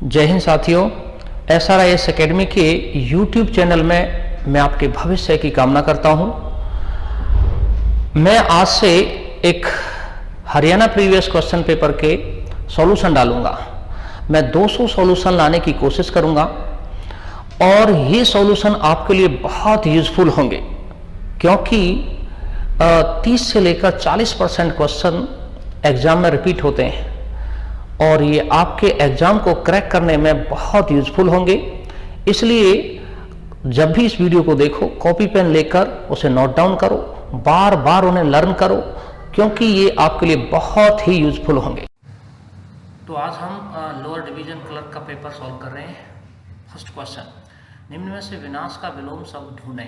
जय हिंद साथियों, SRIS academy के YouTube चैनल में मैं आपके भविष्य की कामना करता हूं। मैं आज से एक हरियाणा प्रीवियस क्वेश्चन पेपर के सॉल्यूशन डालूंगा। मैं 200 सॉल्यूशन लाने की कोशिश करूंगा और ये सॉल्यूशन आपके लिए बहुत यूजफुल होंगे, क्योंकि 30 से लेकर 40% क्वेश्चन एग्जाम में रिपीट होते हैं और ये आपके एग्जाम को क्रैक करने में बहुत यूजफुल होंगे। इसलिए जब भी इस वीडियो को देखो, कॉपी पेन लेकर उसे नोट डाउन करो, बार बार उन्हें लर्न करो, क्योंकि ये आपके लिए बहुत ही यूजफुल होंगे। तो आज हम लोअर डिवीजन क्लर्क का पेपर सॉल्व कर रहे हैं। फर्स्ट क्वेश्चन, निम्न में से विनाश का विलोम शब्द ढूंढें।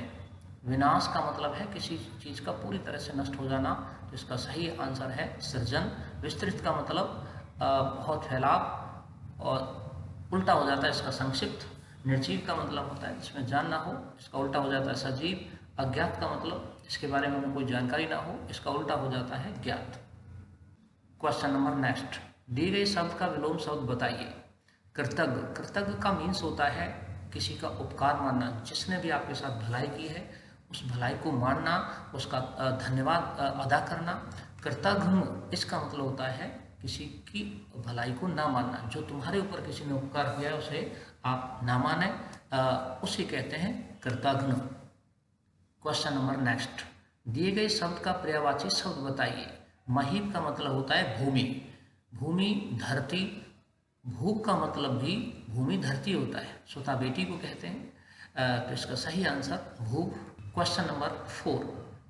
विनाश का मतलब है किसी चीज का पूरी तरह से नष्ट हो जाना, तो इसका सही आंसर है सृजन। विस्तृत का मतलब बहुत फैलाव और उल्टा हो जाता है इसका संक्षिप्त। निर्जीव का मतलब होता है जिसमें जान ना हो, इसका उल्टा हो जाता है सजीव। अज्ञात का मतलब इसके बारे में हमें कोई जानकारी ना हो, इसका उल्टा हो जाता है ज्ञात। क्वेश्चन नंबर नेक्स्ट, दिए गए शब्द का विलोम शब्द बताइए। कृतज्ञ, कृतज्ञ का मीन्स होता है किसी का उपकार मानना। जिसने भी आपके साथ भलाई की है उस भलाई को मानना, उसका धन्यवाद अदा करना। कृतज्ञ इसका मतलब होता है किसी की भलाई को ना मानना। जो तुम्हारे ऊपर किसी ने उपकार किया है उसे आप ना माने, उसे कहते हैं कृतज्ञ। क्वेश्चन नंबर नेक्स्ट, दिए गए शब्द का पर्यायवाची शब्द बताइए। महीप का मतलब होता है भूमि। भूमि धरती, भूप का मतलब भी भूमि धरती होता है, स्वतः बेटी को कहते हैं। तो इसका सही आंसर भूप। क्वेश्चन नंबर 4,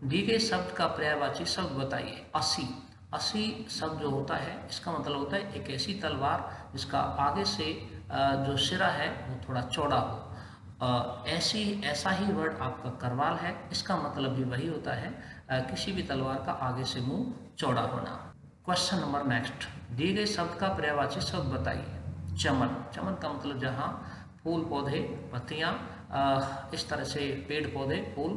दिए गए शब्द का पर्यायवाची शब्द बताइए। असी, असी शब्द जो होता है इसका मतलब होता है एक ऐसी तलवार जिसका आगे से जो सिरा है वो थोड़ा चौड़ा हो। ऐसा ही वर्ड आपका करवाल है, इसका मतलब भी वही होता है, किसी भी तलवार का आगे से मुंह चौड़ा होना। क्वेश्चन नंबर नेक्स्ट, दिए गए शब्द का पर्यायवाची शब्द बताइए। चमन, चमन का मतलब जहाँ फूल पौधे पत्तियाँ इस तरह से पेड़ पौधे फूल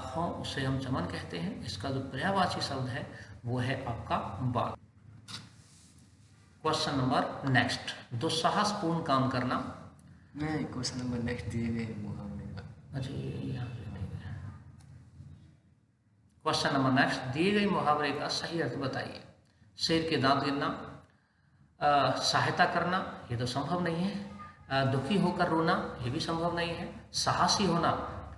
हों उसे हम चमन कहते हैं। इसका जो पर्यायवाची शब्द है वो है आपका बाग। क्वेश्चन नंबर नेक्स्ट, दुस्साहसपूर्ण काम करना। मैं क्वेश्चन नंबर नेक्स्ट दिए गए मुहावरे का, अच्छा यहाँ से नहीं है। क्वेश्चन नंबर नेक्स्ट, दिए गए मुहावरे का सही अर्थ बताइए। शेर के दांत गिनना, सहायता करना, ये तो संभव नहीं है। दुखी होकर रोना, ये भी संभव नहीं है। साहसी होना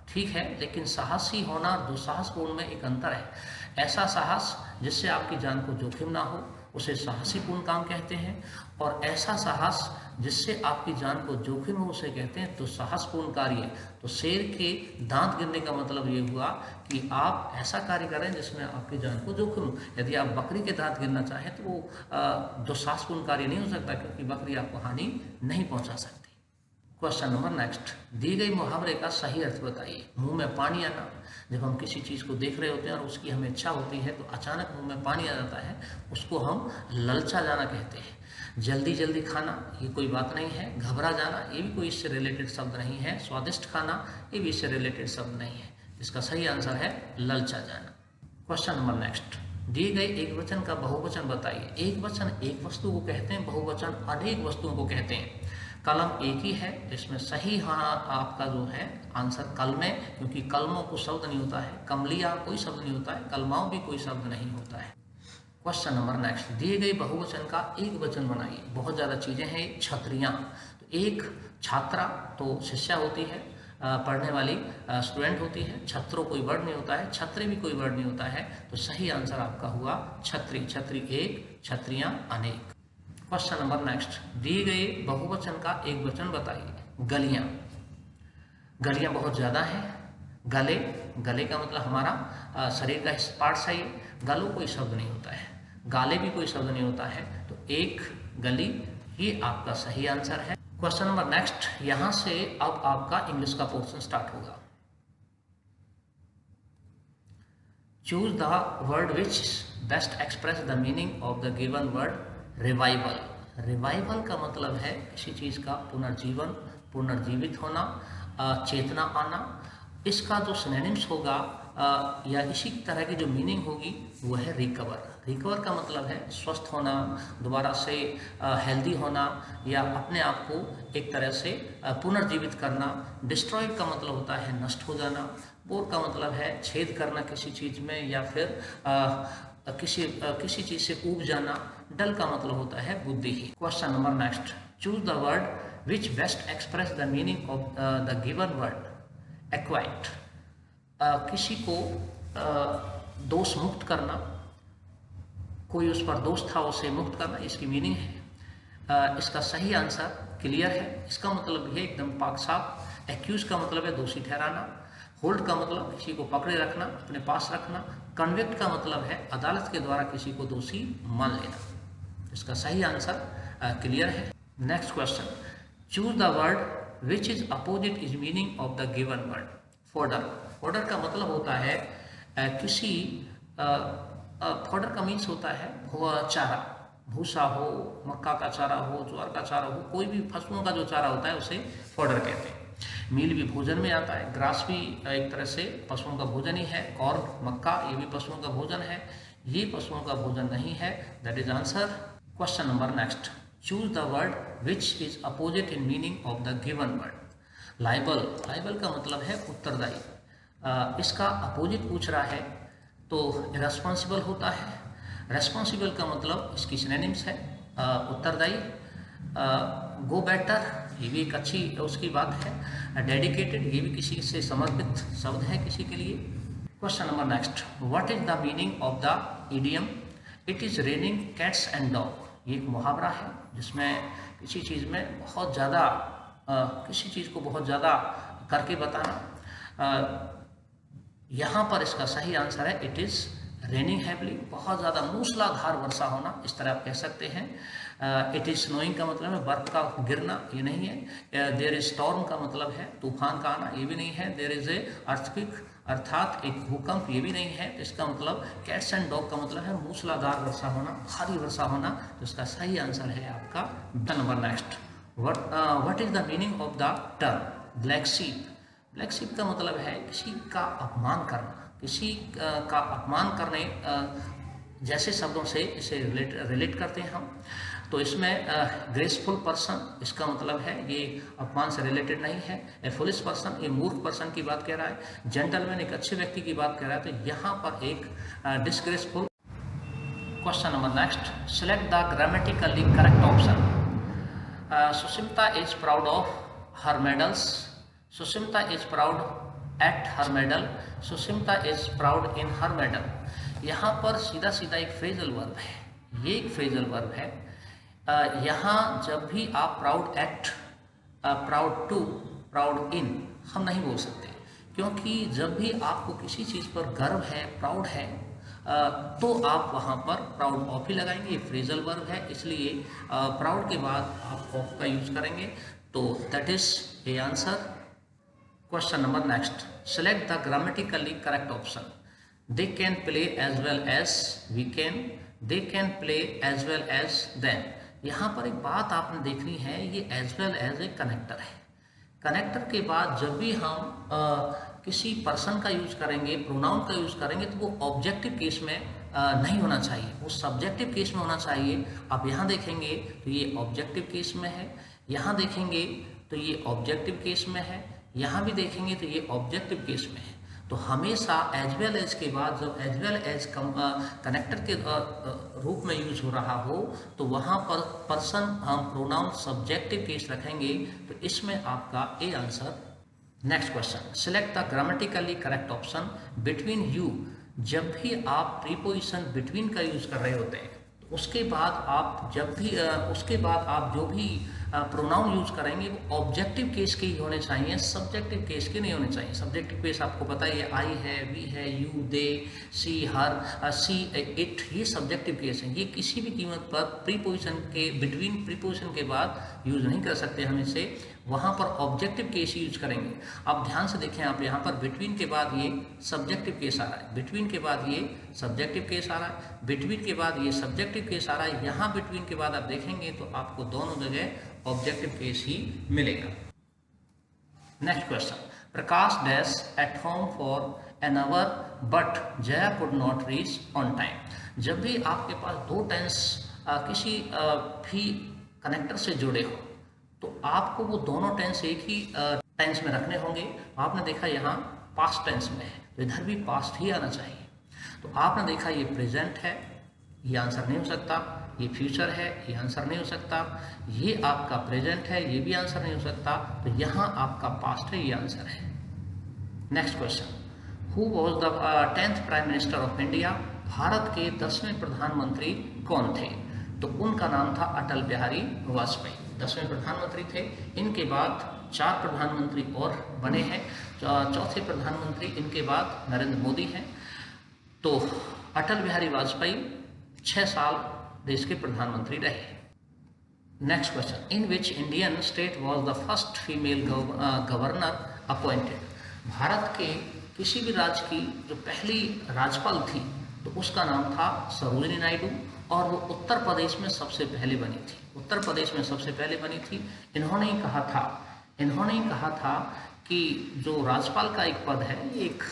ठीक है, लेकिन साहसी होना और दुस्साहसपूर्ण में एक अंतर है। ऐसा साहस जिससे आपकी जान को जोखिम ना हो उसे साहसीपूर्ण काम कहते हैं, और ऐसा साहस जिससे आपकी जान को जोखिम हो उसे कहते हैं दुस्साहसपूर्ण कार्य। तो शेर के दांत गिनने का मतलब ये हुआ कि आप ऐसा कार्य करें जिसमें आपकी जान को जोखिम हो। यदि आप बकरी के दांत गिनना चाहें तो वो दुस्साहसपूर्ण कार्य नहीं हो सकता, क्योंकि बकरी आपको हानि नहीं पहुंचा सकती। क्वेश्चन नंबर नेक्स्ट, दिए गए मुहावरे का सही अर्थ बताइए। मुंह में पानी आना, जब हम किसी चीज़ को देख रहे होते हैं और उसकी हमें इच्छा होती है तो अचानक मुंह में पानी आ जाता है, उसको हम ललचा जाना कहते हैं। जल्दी जल्दी खाना, ये कोई बात नहीं है। घबरा जाना, ये भी कोई इससे रिलेटेड शब्द नहीं है। स्वादिष्ट खाना, ये भी इससे रिलेटेड शब्द नहीं है। इसका सही आंसर है ललचा जाना। क्वेश्चन नंबर नेक्स्ट, दिए गए एक वचन का बहुवचन बताइए। एक वचन एक वस्तु को कहते हैं, बहुवचन अनेक वस्तुओं को कहते हैं। कलम एक ही है, इसमें सही हाँ आपका जो है आंसर कलमे, क्योंकि कलमों को शब्द नहीं होता है। कमलिया कोई शब्द नहीं होता है, कलमाओं भी कोई शब्द नहीं होता है। क्वेश्चन नंबर नेक्स्ट, दिए गए बहुवचन का एक वचन बनाइए। बहुत ज़्यादा चीज़ें हैं। छत्रियाँ, तो एक छात्रा तो शिष्या होती है, पढ़ने वाली स्टूडेंट होती है। छत्रों कोई वर्ड नहीं होता है, छत्री भी कोई वर्ड नहीं होता है। तो सही आंसर आपका हुआ छत्री। छत्री एक, छत्रियाँ अनेक। क्वेश्चन नंबर नेक्स्ट, दिए गए बहुवचन का एक वचन बताइए। गलियां, गलियां बहुत ज्यादा हैं। गले, गले का मतलब हमारा शरीर का पार्ट है ये। गलो कोई शब्द नहीं होता है, गाले भी कोई शब्द नहीं होता है। तो एक गली, ये आपका सही आंसर है। क्वेश्चन नंबर नेक्स्ट, यहां से अब आपका इंग्लिश का पोर्शन स्टार्ट होगा। Choose the word which best express the meaning of the given word revival. Revival का मतलब है किसी चीज़ का पुनर्जीवन, पुनर्जीवित होना, चेतना आना। इसका जो सिनोनिम्स होगा या इसी तरह की जो मीनिंग होगी वो है रिकवर। रिकवर का मतलब है स्वस्थ होना, दोबारा से हेल्दी होना, या अपने आप को एक तरह से पुनर्जीवित करना। डिस्ट्रॉयड का मतलब होता है नष्ट हो जाना। बोर का मतलब है छेद करना किसी चीज़ में, या फिर किसी चीज़ से ऊब जाना। डल का मतलब होता है बुद्धिहीन। Question number next, choose the word which best express the meaning of the given word. Acquit, किसी को दोष मुक्त करना, कोई उस पर दोष था उसे मुक्त करना, इसकी मीनिंग है। इसका सही आंसर क्लियर है, इसका मतलब है एकदम पाक साफ। एक्यूज का मतलब है दोषी ठहराना। होल्ड का मतलब किसी को पकड़े रखना, अपने पास रखना। कन्विक्ट का मतलब है अदालत के द्वारा किसी को दोषी मान लेना। इसका सही आंसर क्लियर है। Next question, choose the word which is opposite is meaning of the given word. Fodder, fodder का मतलब होता है किसी फोडर का मीन्स होता है चारा, भूसा हो, मक्का का चारा हो, ज्वार का चारा हो, कोई भी फसलों का जो चारा होता है उसे फोडर कहते हैं। मील भी भोजन में आता है, ग्रास भी एक तरह से पशुओं का भोजन ही है। कॉर्न, मक्का, ये भी पशुओं का भोजन है। ये पशुओं का भोजन नहीं है, that is answer. Question number next, choose the word which is opposite in meaning of the given word. Liable, liable का मतलब है उत्तरदायी। इसका अपोजिट पूछ रहा है तो इरेस्पॉन्सिबल होता है। रेस्पॉन्सिबल का मतलब इसकी सिनोनिम्स है उत्तरदायी। गो बेटर, ये भी एक अच्छी उसकी बात है। डेडिकेटेड, ये भी किसी से समर्पित शब्द है किसी के लिए। Question number next, what is the meaning of the idiom it is raining cats and dog. ये एक मुहावरा है जिसमें किसी चीज़ में बहुत ज़्यादा किसी चीज़ को बहुत ज़्यादा करके बताना। यहाँ पर इसका सही आंसर है इट इज़ रेनिंग हैवली, बहुत ज़्यादा मूसलाधार वर्षा होना, इस तरह आप कह सकते हैं। इट इज स्नोइंग का मतलब है बर्फ का गिरना, ये नहीं है। देयर इज स्टॉर्म का मतलब है तूफान का आना, ये भी नहीं है। देयर इज ए अर्थक्वेक अर्थात एक भूकंप, ये भी नहीं है। इसका मतलब कैट्स एंड डॉग का मतलब है मूसलाधार वर्षा होना, भारी वर्षा होना। तो इसका सही आंसर है आपका number next, what is the meaning of the term black sheep. Black sheep का मतलब है किसी का अपमान करना, किसी का अपमान करने जैसे शब्दों से इसे रिलेट करते हैं हम। तो इसमें ग्रेसफुल पर्सन, इसका मतलब है ये अपमान से रिलेटेड नहीं है। ए फुलिश पर्सन, ये मूर्ख पर्सन की बात कह रहा है। जेंटलमैन, एक अच्छे व्यक्ति की बात कह रहा है। तो यहाँ पर एक disgraceful. Question number next, select the grammatically correct option. Sushmita is proud of her medals. Sushmita is proud at her medal. Sushmita is proud in her medal. यहाँ पर सीधा सीधा एक फ्रेजल वर्ब है, ये एक फ्रेजल वर्ब है। यहाँ जब भी आप proud at, proud to, proud in हम नहीं बोल सकते, क्योंकि जब भी आपको किसी चीज़ पर गर्व है, प्राउड है, तो आप वहाँ पर प्राउड ऑफ ही लगाएंगे। ये फ्रेजल वर्ब है, इसलिए प्राउड के बाद आप ऑफ का यूज करेंगे। तो that is a answer. Question number next, select the grammatically correct option. They can play as well as we can. They can play as well as them. यहाँ पर एक बात आपने देखनी है, ये एज वेल एज एक कनेक्टर है। कनेक्टर के बाद जब भी हम किसी पर्सन का यूज करेंगे, प्रोनाउन का यूज करेंगे, तो वो ऑब्जेक्टिव केस में नहीं होना चाहिए, वो सब्जेक्टिव केस में होना चाहिए। आप यहाँ देखेंगे तो ये ऑब्जेक्टिव केस में है, यहाँ देखेंगे तो ये ऑब्जेक्टिव केस में है, यहाँ भी देखेंगे तो ये ऑब्जेक्टिव केस में है। तो हमेशा एज वेल एज के बाद जब एज वेल एज कनेक्टर के रूप में यूज हो रहा हो, तो वहाँ पर पर्सन हम प्रोनाउन सब्जेक्टिव केस रखेंगे। तो इसमें आपका A answer. Next question, select the grammatically correct option. Between you, जब भी आप प्रीपोजिशन बिटवीन का यूज कर रहे होते हैं, तो उसके बाद आप जब भी उसके बाद आप जो भी प्रोनाउन यूज करेंगे वो ऑब्जेक्टिव केस के ही होने चाहिए, सब्जेक्टिव केस के नहीं होने चाहिए। सब्जेक्टिव केस आपको पता ही है, आई है, वी है, you, they, she, her, she, it, ये सब्जेक्टिव केस हैं। ये किसी भी कीमत पर प्रीपोजिशन के बिटवीन प्रीपोजिशन के बाद यूज नहीं कर सकते हम इसे, वहाँ पर ऑब्जेक्टिव केस ही यूज करेंगे। आप ध्यान से देखें, आप यहाँ पर बिटवीन के बाद ये सब्जेक्टिव केस आ रहा है, बिटवीन के बाद ये सब्जेक्टिव केस आ रहा है, बिटवीन के बाद ये सब्जेक्टिव केस आ रहा है। यहाँ बिटवीन के बाद आप देखेंगे तो आपको दोनों जगह ऑब्जेक्टिव केस ही मिलेगा। Next question, Prakash dash at home for an hour but Jaya could not reach on time. जब भी आपके पास दो टेंस किसी भी कनेक्टर से जुड़े हो तो आपको वो दोनों टेंस एक ही टेंस में रखने होंगे। आपने देखा यहाँ पास्ट टेंस में है तो इधर भी पास्ट ही आना चाहिए। तो आपने देखा ये प्रेजेंट है, ये आंसर नहीं हो सकता। ये फ्यूचर है, ये आंसर नहीं हो सकता। ये आपका प्रेजेंट है, ये भी आंसर नहीं हो सकता। तो यहाँ आपका पास्ट है, ये आंसर है। Next question, who was the 10th prime minister of India? Bharat के 10वें प्रधानमंत्री कौन थे? तो उनका नाम था अटल बिहारी वाजपेयी, 10वें प्रधानमंत्री थे। इनके बाद 4 प्रधानमंत्री और बने हैं। चौथे प्रधानमंत्री इनके बाद नरेंद्र मोदी हैं। तो अटल बिहारी वाजपेयी 6 साल देश के प्रधानमंत्री रहे। Next question, in which Indian state was the first female governor appointed? Bharat के किसी भी राज्य की जो पहली राज्यपाल थी तो उसका नाम था सरोजिनी नायडू और वो उत्तर प्रदेश में सबसे पहले बनी थी। उत्तर प्रदेश में सबसे पहले बनी थी। इन्होंने ही कहा था कि जो राज्यपाल का एक पद है ये एक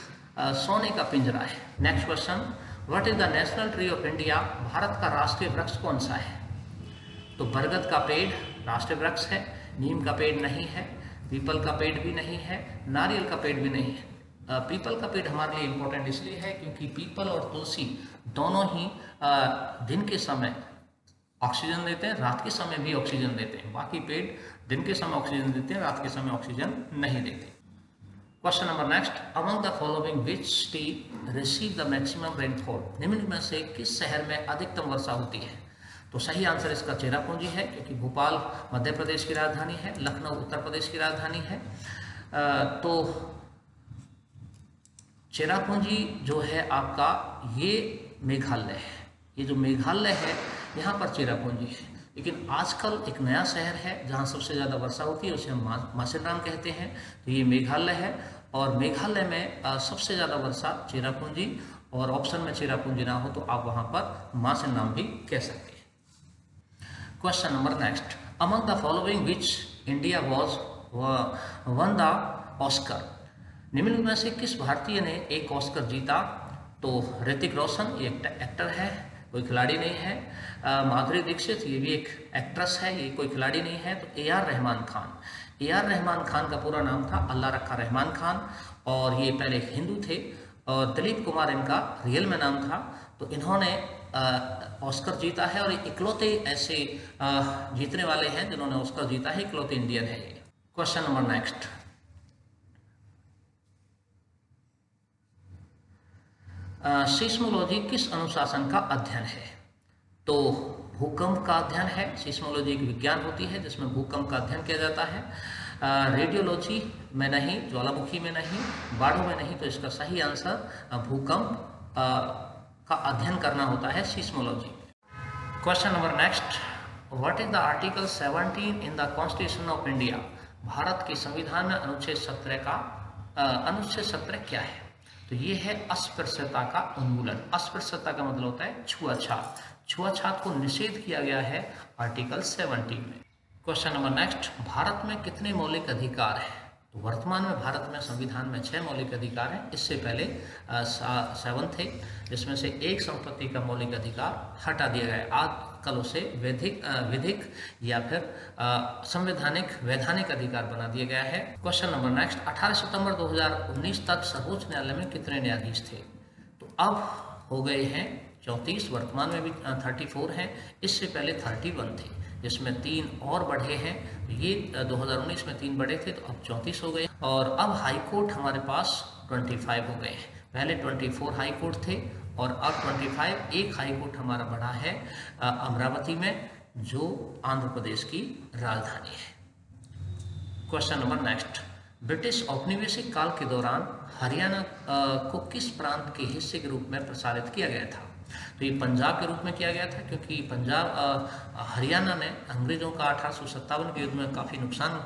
सोने का पिंजरा है। Next question, what is the national tree of India? Bharat का राष्ट्रीय वृक्ष कौन सा है? तो बरगद का पेड़ राष्ट्रीय वृक्ष है, नीम का पेड़ नहीं है, पीपल का पेड़ भी नहीं है, नारियल का पेड़ भी नहीं है। पीपल का पेड़ हमारे लिए इम्पोर्टेंट इसलिए है क्योंकि पीपल और तुलसी दोनों ही दिन के समय ऑक्सीजन देते हैं, रात के समय भी ऑक्सीजन देते हैं। बाकी पेड़ दिन के समय ऑक्सीजन देते हैं, रात के समय ऑक्सीजन नहीं देते। Question number next, among the following which city receive the maximum rainfall? निम्न में से किस शहर में अधिकतम वर्षा होती है? तो सही आंसर इसका चेरापूंजी है क्योंकि भोपाल मध्य प्रदेश की राजधानी है, लखनऊ उत्तर प्रदेश की राजधानी है। तो चेरापूंजी जो है आपका ये मेघालय है। ये जो मेघालय है यहाँ पर चेरापूंजी है। लेकिन आजकल एक नया शहर है जहाँ सबसे ज़्यादा वर्षा होती है, उसे हम मासेराम कहते हैं। तो ये मेघालय है और मेघालय में सबसे ज़्यादा वर्षा चेरापूंजी, और ऑप्शन में चेरापूंजी ना हो तो आप वहाँ पर मासेराम भी कह सकते हैं। Question number next, among the following which India was one the Oscar? निम्न में से किस भारतीय ने एक ऑस्कर जीता? तो ऋतिक रोशन ये एक्टर है, कोई खिलाड़ी नहीं है। माधुरी दीक्षित ये भी एक एक्ट्रेस है, ये कोई खिलाड़ी नहीं है। तो ए.आर. रहमान खान का पूरा नाम था अल्लाह रखा रहमान खान और ये पहले हिंदू थे। और दिलीप कुमार इनका रियल में नाम था। तो इन्होंने ऑस्कर जीता है और इकलौते ऐसे जीतने वाले हैं जिन्होंने ऑस्कर जीता है, इकलौते इंडियन है ये। क्वेश्चन नंबर नेक्स्ट, सीस्मोलॉजी किस अनुशासन का अध्ययन है? तो भूकंप का अध्ययन है। सीस्मोलॉजी एक विज्ञान होती है जिसमें भूकंप का अध्ययन किया जाता है। रेडियोलॉजी में नहीं, ज्वालामुखी में नहीं, बाढ़ों में नहीं। तो इसका सही आंसर भूकंप का अध्ययन करना होता है seismology. Question number next, what is the article 17 in the constitution of India? Bharat के संविधान में अनुच्छेद 17 क्या है? तो ये है अस्पृश्यता का उन्मूलन। अस्पृश्यता का मतलब होता है छुआछात। छुआछात को निषेध किया गया है आर्टिकल 17 में। क्वेश्चन नंबर नेक्स्ट, भारत में कितने मौलिक अधिकार हैं? तो वर्तमान में भारत में संविधान में 6 मौलिक अधिकार हैं। इससे पहले 7 थे, जिसमें से एक संपत्ति का मौलिक अधिकार हटा दिया गया है। आजकल उसे विधिक या फिर संवैधानिक वैधानिक अधिकार बना दिया गया है। क्वेश्चन नंबर नेक्स्ट, 18 सितंबर 2019 तक सर्वोच्च न्यायालय में कितने न्यायाधीश थे? तो अब हो गए हैं 34, वर्तमान में भी 34 हैं। इससे पहले 31 थे, जिसमें 3 और बढ़े हैं। ये 2019 में 3 बढ़े थे तो अब 34 हो गए। और अब हाई कोर्ट हमारे पास 25 हो गए हैं। पहले 24 हाई कोर्ट थे और अब 25। एक हाई कोर्ट हमारा बढ़ा है अमरावती में, जो आंध्र प्रदेश की राजधानी है। क्वेश्चन नंबर नेक्स्ट, ब्रिटिश औपनिवेशिक काल के दौरान हरियाणा को किस प्रांत के हिस्से के रूप में प्रसारित किया गया था? तो ये पंजाब के रूप में किया गया था, क्योंकि पंजाब हरियाणा ने अंग्रेजों का 1857 के युद्ध में काफ़ी नुकसान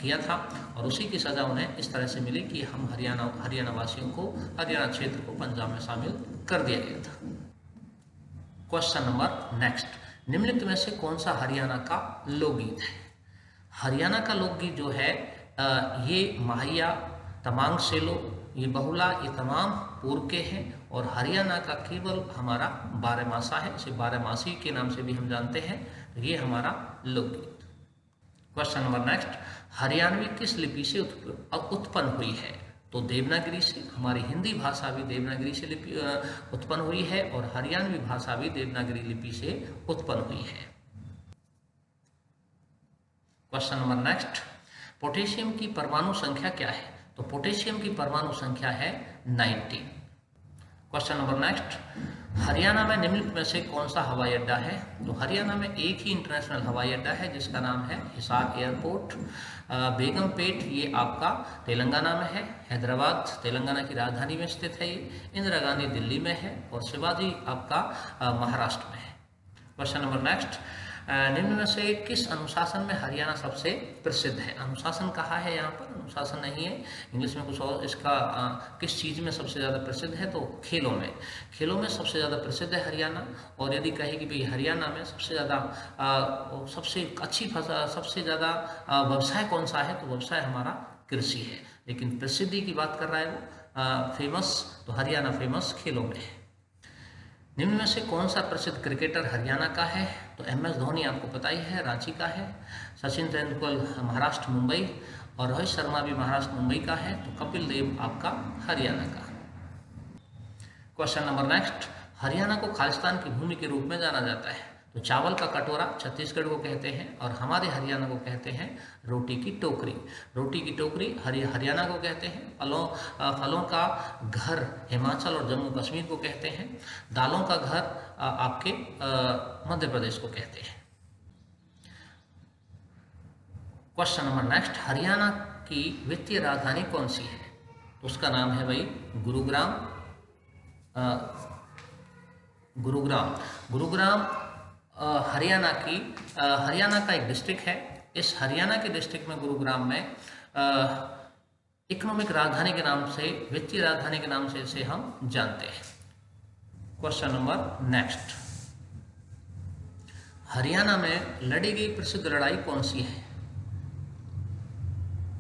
किया था और उसी की सज़ा उन्हें इस तरह से मिली कि हम हरियाणा वासियों को, हरियाणा क्षेत्र को पंजाब में शामिल कर दिया गया था। क्वेश्चन नंबर नेक्स्ट, निम्नलिखित में से कौन सा हरियाणा का लोकगीत है? हरियाणा का लोकगीत जो है ये माहिया, तमांग सेलो, ये बहुला, ये तमाम पूर्व के हैं और हरियाणा का केवल हमारा बारहमासा है, इसे बारहमासी के नाम से भी हम जानते हैं। तो ये हमारा लोकगीत। क्वेश्चन नंबर नेक्स्ट, हरियाणवी किस लिपि से उत्पन्न हुई है? तो देवनागरी से। हमारी हिंदी भाषा भी देवनागरी से लिपि उत्पन्न हुई है और हरियाणवी भाषा भी देवनागरी लिपि से उत्पन्न हुई है। क्वेश्चन नंबर नेक्स्ट, पोटेशियम की परमाणु संख्या क्या है? तो पोटेशियम की परमाणु संख्या है 19। क्वेश्चन नंबर नेक्स्ट, हरियाणा में निम्नलिखित में से कौन सा हवाई अड्डा है? तो हरियाणा में एक ही इंटरनेशनल हवाई अड्डा है जिसका नाम है हिसार एयरपोर्ट। बेगमपेट ये आपका तेलंगाना में है, हैदराबाद तेलंगाना की राजधानी में स्थित है, ये इंदिरा गांधी दिल्ली में है और शिवाजी आपका महाराष्ट्र में है। क्वेश्चन नंबर नेक्स्ट, निम्न में से किस अनुशासन में हरियाणा सबसे प्रसिद्ध है? अनुशासन कहा है यहाँ पर, अनुशासन नहीं है, इंग्लिश में कुछ और। इसका किस चीज़ में सबसे ज़्यादा प्रसिद्ध है? तो खेलों में। खेलों में सबसे ज़्यादा प्रसिद्ध है हरियाणा। और यदि कहे कि भाई हरियाणा में सबसे ज़्यादा सबसे अच्छी फसल, सबसे ज़्यादा व्यवसाय कौन सा है? तो व्यवसाय हमारा कृषि है। लेकिन प्रसिद्धि की बात कर रहा है वो फेमस, तो हरियाणा फेमस खेलों में है। निम्न में से कौन सा प्रसिद्ध क्रिकेटर हरियाणा का है? तो MS धोनी आपको पता ही है, रांची का है। सचिन तेंदुलकर महाराष्ट्र मुंबई और रोहित शर्मा भी महाराष्ट्र मुंबई का है। तो कपिल देव आपका हरियाणा का। क्वेश्चन नंबर नेक्स्ट, हरियाणा को खालिस्तान की भूमि के रूप में जाना जाता है। तो चावल का कटोरा छत्तीसगढ़ को कहते हैं और हमारे हरियाणा को कहते हैं रोटी की टोकरी। रोटी की टोकरी हरियाणा को कहते हैं। फलों का घर हिमाचल और जम्मू कश्मीर को कहते हैं। दालों का घर आपके मध्य प्रदेश को कहते हैं। क्वेश्चन नंबर नेक्स्ट, हरियाणा की वित्तीय राजधानी कौन सी है? तो उसका नाम है भाई गुरुग्राम। गुरुग्राम हरियाणा का एक डिस्ट्रिक्ट है। इस हरियाणा के डिस्ट्रिक्ट में गुरुग्राम में इकोनॉमिक राजधानी के नाम से, वित्तीय राजधानी के नाम से इसे हम जानते हैं। क्वेश्चन नंबर नेक्स्ट, हरियाणा में लड़ी गई प्रसिद्ध लड़ाई कौन सी है?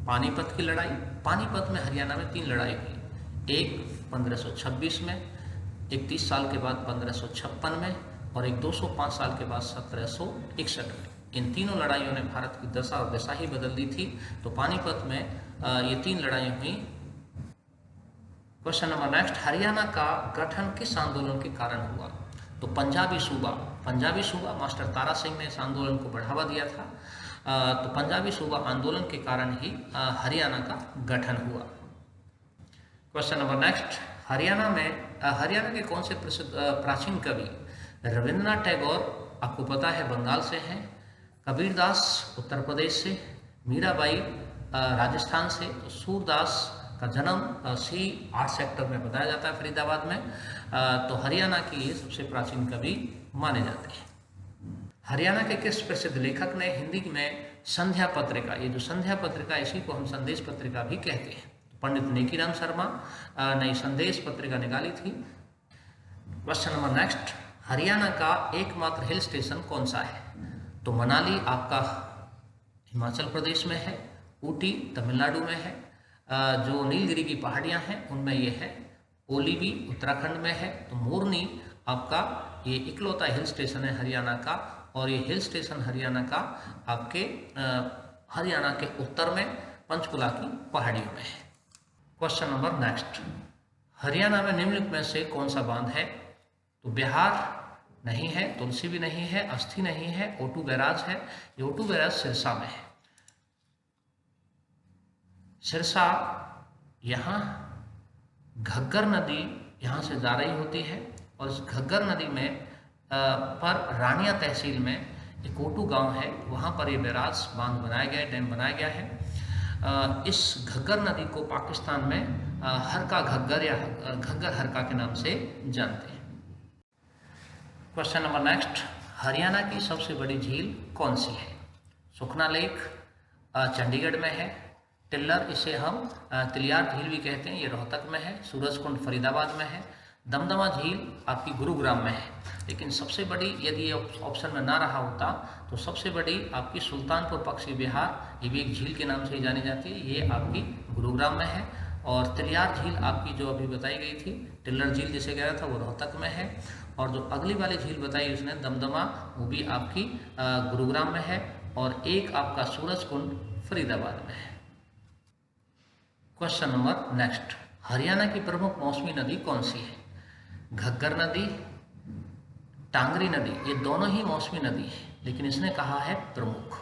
पानीपत की लड़ाई। पानीपत में हरियाणा में 3 लड़ाई हुई, एक 1526 में, एक 30 साल के बाद 1556 में और एक 205 साल के बाद 1761 में। इन तीनों लड़ाइयों ने भारत की दशा और दिशा ही बदल दी थी। तो पानीपत में ये 3 लड़ाइयाँ हुई। क्वेश्चन नंबर नेक्स्ट, हरियाणा का गठन किस आंदोलन के कारण हुआ? तो पंजाबी सूबा मास्टर तारा सिंह ने इस आंदोलन को बढ़ावा दिया था। तो पंजाबी सूबा आंदोलन के कारण ही हरियाणा का गठन हुआ। क्वेश्चन नंबर नेक्स्ट, हरियाणा के कौन से प्रसिद्ध प्राचीन कवि? रविंद्रनाथ टैगोर आपको पता है बंगाल से हैं, कबीरदास उत्तर प्रदेश से, मीराबाई राजस्थान से। तो सूरदास का जन्म C8 सेक्टर में बताया जाता है फरीदाबाद में। तो हरियाणा के ये सबसे प्राचीन कवि माने जाते हैं। हरियाणा के किस प्रसिद्ध लेखक ने हिंदी में संध्या पत्रिका, ये जो संध्या पत्रिका इसी को हम संदेश पत्रिका भी कहते हैं, पंडित नेकीराम शर्मा ने संदेश पत्रिका निकाली थी। क्वेश्चन नंबर नेक्स्ट, हरियाणा का एकमात्र हिल स्टेशन कौन सा है? तो मनाली आपका हिमाचल प्रदेश में है, ऊटी तमिलनाडु में है, जो नीलगिरी की पहाड़ियाँ हैं उनमें ये है, ओलीवी उत्तराखंड में है। तो मोरनी आपका ये इकलौता हिल स्टेशन है हरियाणा का और ये हिल स्टेशन हरियाणा का आपके हरियाणा के उत्तर में पंचकुला की पहाड़ियों में है। क्वेश्चन नंबर नेक्स्ट, हरियाणा में निम्नलिखित में से कौन सा बांध है? तो बिहार नहीं है, तुलसी भी नहीं है, अस्थि नहीं है, O2 बैराज है। ये O2 बैराज सिरसा में है। सिरसा यहाँ घग्गर नदी यहाँ से जा रही होती है और इस घग्गर नदी में पर रानिया तहसील में एक O2 गांव है, वहाँ पर ये बैराज बांध बनाया गया है, डैम बनाया गया है। इस घग्गर नदी को पाकिस्तान में हरका घग्गर या घग्गर हरका के नाम से जानते हैं। क्वेश्चन नंबर नेक्स्ट, हरियाणा की सबसे बड़ी झील कौन सी है? सुखना लेक चंडीगढ़ में है, टिल्लर इसे हम तिलियार झील भी कहते हैं, ये रोहतक में है, सूरजकुंड फरीदाबाद में है, दमदमा झील आपकी गुरुग्राम में है। लेकिन सबसे बड़ी, यदि ये ऑप्शन में ना रहा होता तो सबसे बड़ी आपकी सुल्तानपुर पक्षी विहार, ये भी एक झील के नाम से ही जानी जाती है, ये आपकी गुरुग्राम में है। और तिलियार झील आपकी जो अभी बताई गई थी, टिल्लर झील जिसे कह रहा था, वो रोहतक में है। और जो अगली वाली झील बताई उसने दमदमा, वो भी आपकी गुरुग्राम में है। और एक आपका सूरज कुंड फरीदाबाद में है। क्वेश्चन नंबर नेक्स्ट, हरियाणा की प्रमुख मौसमी नदी कौन सी है? घग्गर नदी, टांगरी नदी, ये दोनों ही मौसमी नदी है, लेकिन इसने कहा है प्रमुख।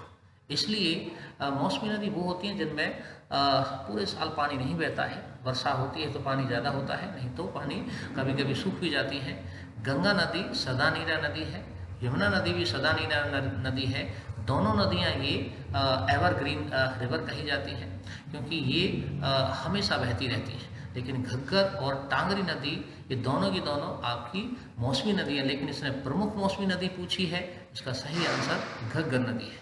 इसलिए मौसमी नदी वो होती हैं जिनमें पूरे साल पानी नहीं बहता है, वर्षा होती है तो पानी ज़्यादा होता है, नहीं तो पानी कभी कभी सूख भी जाती है। गंगा नदी सदानीरा नदी है, यमुना नदी भी सदानीरा नदी है। दोनों नदियाँ ये एवरग्रीन रिवर कही जाती हैं, क्योंकि ये हमेशा बहती रहती हैं। लेकिन घग्गर और टांगरी नदी, ये दोनों की दोनों आपकी मौसमी नदी है, लेकिन इसने प्रमुख मौसमी नदी पूछी है, इसका सही आंसर घग्गर नदी है।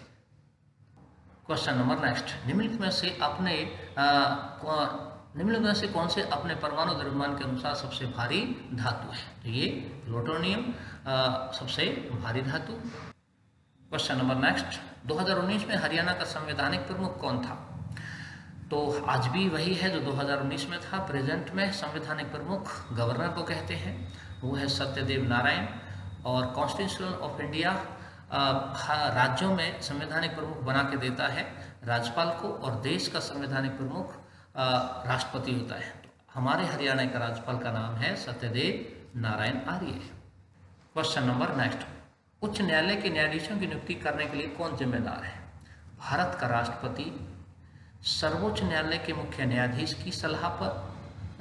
क्वेश्चन नंबर नेक्स्ट, निम्नलिखित में से कौन से अपने परमाणु द्रव्यमान के अनुसार सबसे भारी धातु है? तो ये प्लूटोनियम सबसे भारी धातु। क्वेश्चन नंबर नेक्स्ट, 2019 में हरियाणा का संवैधानिक प्रमुख कौन था? तो आज भी वही है जो 2019 में था। प्रेजेंट में संवैधानिक प्रमुख गवर्नर को कहते हैं, वो है सत्यदेव नारायण। और कॉन्स्टिट्यूशन ऑफ इंडिया राज्यों में संवैधानिक प्रमुख बना के देता है राज्यपाल को, और देश का संवैधानिक प्रमुख राष्ट्रपति होता है। तो हमारे हरियाणा का राज्यपाल का नाम है Satyadev Narayan Arya. Question number next, उच्च न्यायालय के न्यायाधीशों की नियुक्ति करने के लिए कौन जिम्मेदार है? भारत का राष्ट्रपति, सर्वोच्च न्यायालय के मुख्य न्यायाधीश की सलाह पर,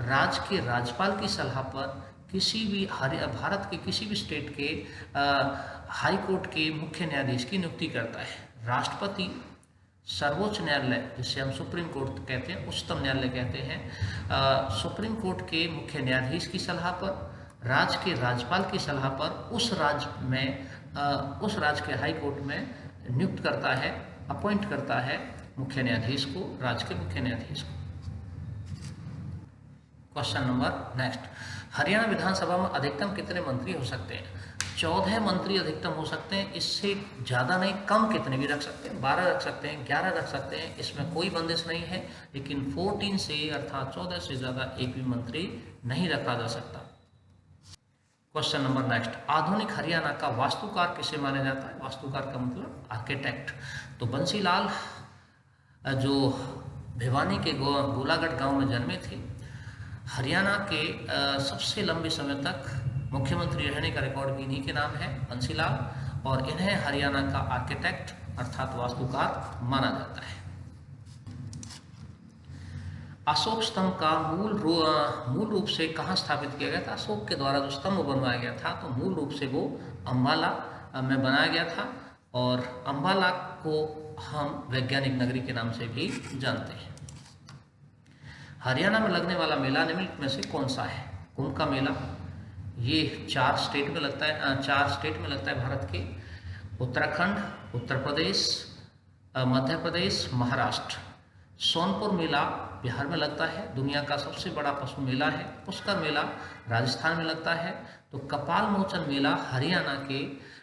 राज्य के राज्यपाल की सलाह पर, किसी भी भारत के किसी भी स्टेट के हाई कोर्ट के मुख्य न्यायाधीश की नियुक्ति करता है। राष्ट्रपति, सर्वोच्च न्यायालय जिसे हम सुप्रीम कोर्ट कहते हैं, उच्चतम न्यायालय कहते हैं, सुप्रीम कोर्ट के मुख्य न्यायाधीश की सलाह पर, राज्य के राज्यपाल की सलाह पर उस राज्य के हाई कोर्ट में नियुक्त करता है, अपॉइंट करता है मुख्य न्यायाधीश को, राज्य के मुख्य न्यायाधीश को। क्वेश्चन नंबर नेक्स्ट, हरियाणा विधानसभा में अधिकतम कितने मंत्री हो सकते हैं? 14 मंत्री अधिकतम हो सकते हैं, इससे ज़्यादा नहीं, कम कितने भी रख सकते हैं, 12 रख सकते हैं, 11 रख सकते हैं, इसमें कोई बंदिश नहीं है। लेकिन 14 से अर्थात 14 से ज़्यादा एक भी मंत्री नहीं रखा जा सकता। क्वेश्चन नंबर नेक्स्ट, आधुनिक हरियाणा का वास्तुकार किसे माना जाता है? वास्तुकार का मतलब आर्किटेक्ट। तो बंसीलाल जो भिवानी के गोलागढ़ गांव में जन्मे थे, हरियाणा के सबसे लंबे समय तक मुख्यमंत्री रहने का रिकॉर्ड भी इन्हीं के नाम है, बंसीलाल, और इन्हें हरियाणा का आर्किटेक्ट अर्थात वास्तुकार माना जाता है। अशोक स्तंभ का मूल रूप से कहाँ स्थापित किया गया था? अशोक के द्वारा जो स्तंभ बनवाया गया था, तो मूल रूप से वो अम्बाला में बनाया गया था, और अम्बाला को हम वैज्ञानिक नगरी के नाम से भी जानते हैं। हरियाणा में लगने वाला मेला निम्नलिखित में से कौन सा है? कुंभ का मेला, ये 4 स्टेट में लगता है भारत के, उत्तराखंड, उत्तर प्रदेश, मध्य प्रदेश, महाराष्ट्र। सोनपुर मेला बिहार में लगता है, दुनिया का सबसे बड़ा पशु मेला है। पुष्कर मेला राजस्थान में लगता है। तो कपाल मोचन मेला हरियाणा के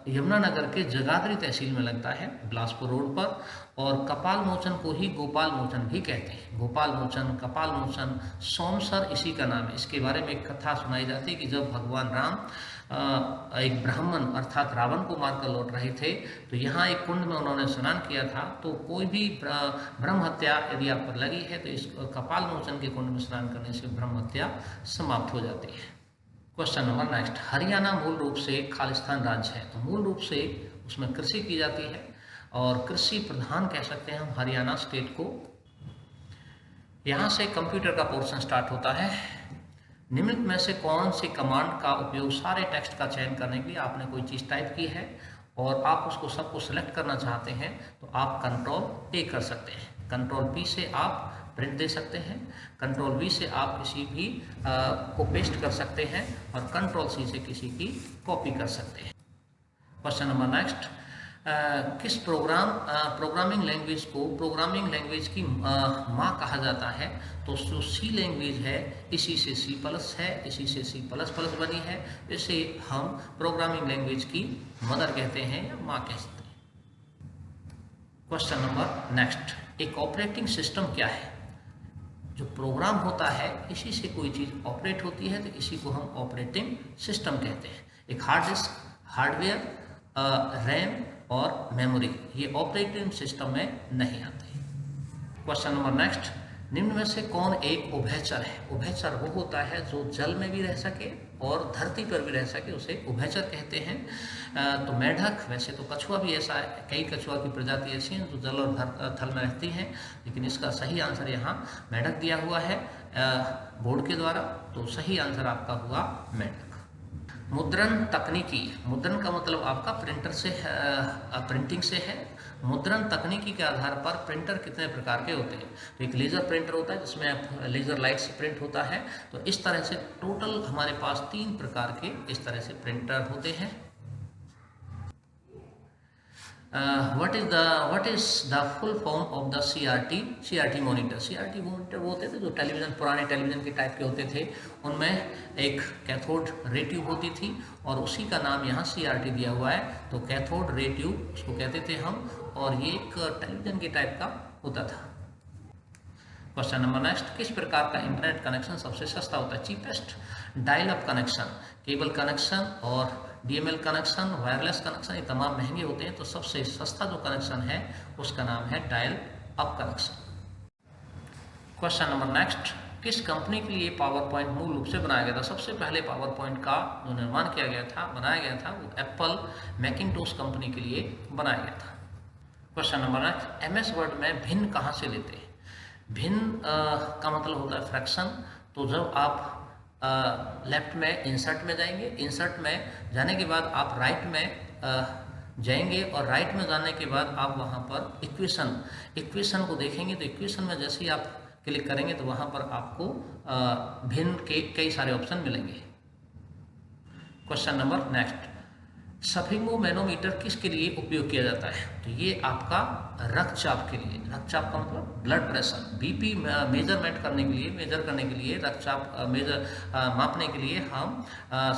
यमुनानगर के जगाधरी तहसील में लगता है, बिलासपुर रोड पर। और कपाल मोचन को ही गोपाल मोचन भी कहते हैं। गोपाल मोचन, कपाल मोचन, सोमसर इसी का नाम है। इसके बारे में एक कथा सुनाई जाती है कि जब भगवान राम एक ब्राह्मण अर्थात रावण को मारकर लौट रहे थे, तो यहाँ एक कुंड में उन्होंने स्नान किया था। तो कोई भी ब्रह्म हत्या यदि आप पर लगी है तो इस कपाल मोचन के कुंड में स्नान करने से ब्रह्म हत्या समाप्त हो जाती है। क्वेश्चन नंबर नेक्स्ट, हरियाणा मूल रूप से खालिस्तान राज्य है, तो मूल रूप से उसमें कृषि की जाती है और कृषि प्रधान कह सकते हैं हम हरियाणा स्टेट को। यहाँ से कंप्यूटर का पोर्शन स्टार्ट होता है। निम्नलिखित में से कौन सी कमांड का उपयोग सारे टेक्स्ट का चयन करने के लिए? आपने कोई चीज़ टाइप की है और आप उसको सबको सेलेक्ट करना चाहते हैं तो आप कंट्रोल A कर सकते हैं, कंट्रोल P से आप प्रिंट दे सकते हैं, कंट्रोल V से आप किसी भी को पेस्ट कर सकते हैं और कंट्रोल C से किसी की कॉपी कर सकते हैं। क्वेश्चन नंबर नेक्स्ट, किस प्रोग्रामिंग लैंग्वेज को प्रोग्रामिंग लैंग्वेज की माँ कहा जाता है? तो जो C लैंग्वेज है इसी से C+ है, इसी से C++ बनी है, इसे हम प्रोग्रामिंग लैंग्वेज की मदर कहते हैं या माँ कहते हैं। क्वेश्चन नंबर नेक्स्ट, एक ऑपरेटिंग सिस्टम क्या है? जो प्रोग्राम होता है इसी से कोई चीज़ ऑपरेट होती है, तो इसी को हम ऑपरेटिंग सिस्टम कहते हैं। एक हार्ड डिस्क, हार्डवेयर, रैम और मेमोरी, ये ऑपरेटिंग सिस्टम में नहीं आते। क्वेश्चन नंबर नेक्स्ट, निम्न में से कौन एक उभयचर है? उभयचर वो होता है जो जल में भी रह सके और धरती पर भी रह सके, उसे उभयचर कहते हैं। तो मेढक, वैसे तो कछुआ भी ऐसा है, कई कछुआ की प्रजाति ऐसी हैं जो जल और थल में रहती हैं, लेकिन इसका सही आंसर यहाँ मेढक दिया हुआ है बोर्ड के द्वारा, तो सही आंसर आपका हुआ मेढक। मुद्रण तकनीकी, मुद्रण का मतलब आपका प्रिंटर से प्रिंटिंग से है। मुद्रण तकनीकी के आधार पर प्रिंटर कितने प्रकार के होते हैं? तो एक लेज़र प्रिंटर होता है जिसमें लेज़र लाइट से प्रिंट होता है। तो इस तरह से टोटल हमारे पास 3 प्रकार के इस तरह से प्रिंटर होते हैं। What is the full form of the CRT monitor? CRT monitor वो होते थे जो टेलीविज़न, पुराने टेलीविज़न के टाइप के होते थे, उनमें एक कैथोड रे ट्यूब होती थी और उसी का नाम यहाँ CRT दिया हुआ है। तो कैथोड रे ट्यूब उसको कहते थे हम, और ये एक टेलीविज़न के टाइप का होता था। क्वेश्चन नंबर नेक्स्ट, किस प्रकार का इंटरनेट कनेक्शन सबसे सस्ता होता है? Cheapest, dial up connection, cable connection और DML कनेक्शन, वायरलेस कनेक्शन, ये तमाम महंगे होते हैं। तो सबसे सस्ता जो कनेक्शन है उसका नाम है dial up connection. Question number next, किस कंपनी के लिए पावर पॉइंट मूल रूप से बनाया गया था? सबसे पहले पावर पॉइंट का जो निर्माण किया गया था, बनाया गया था, वो एप्पल मैकिंटोश कंपनी के लिए बनाया गया था। Question number next, MS word में भिन्न कहाँ से लेते हैं? भिन्न का मतलब होता है फ्रैक्शन। तो जब आप लेफ्ट में इंसर्ट में जाएंगे, इंसर्ट में जाने के बाद आप राइट में जाएंगे और राइट में जाने के बाद आप वहाँ पर इक्वेशन को देखेंगे। तो इक्वेशन में जैसे ही आप क्लिक करेंगे तो वहाँ पर आपको भिन्न के कई सारे ऑप्शन मिलेंगे। क्वेश्चन नंबर नेक्स्ट, सफिंगो मैनोमीटर किसके लिए उपयोग किया जाता है? तो ये आपका रक्तचाप के लिए, रक्तचाप का मतलब ब्लड प्रेशर, BP मेजरमेंट करने के लिए, मेजर करने के लिए, रक्तचाप मापने के लिए हम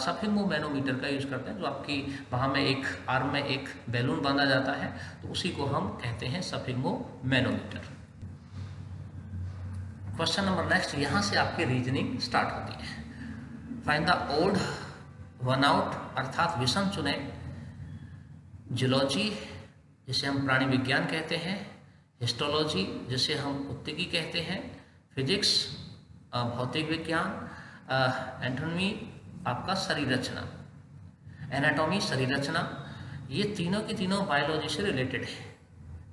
सफिंगो मैनोमीटर का यूज करते हैं। जो आपकी वहाँ में एक आर्म में एक बैलून बांधा जाता है, तो उसी को हम कहते हैं sphygmomanometer. Question number next, यहाँ से आपकी रीजनिंग स्टार्ट होती है। Find the odd one out, अर्थात विषम चुने। जूलॉजी, जिसे हम प्राणी विज्ञान कहते हैं। हिस्टोलॉजी, जिसे हम उत्तिकी कहते हैं। फिजिक्स, भौतिक विज्ञान। एंटोनॉमी, आपका शरीर रचना। एनाटॉमी, शरीर रचना। ये तीनों की तीनों बायोलॉजी से रिलेटेड है,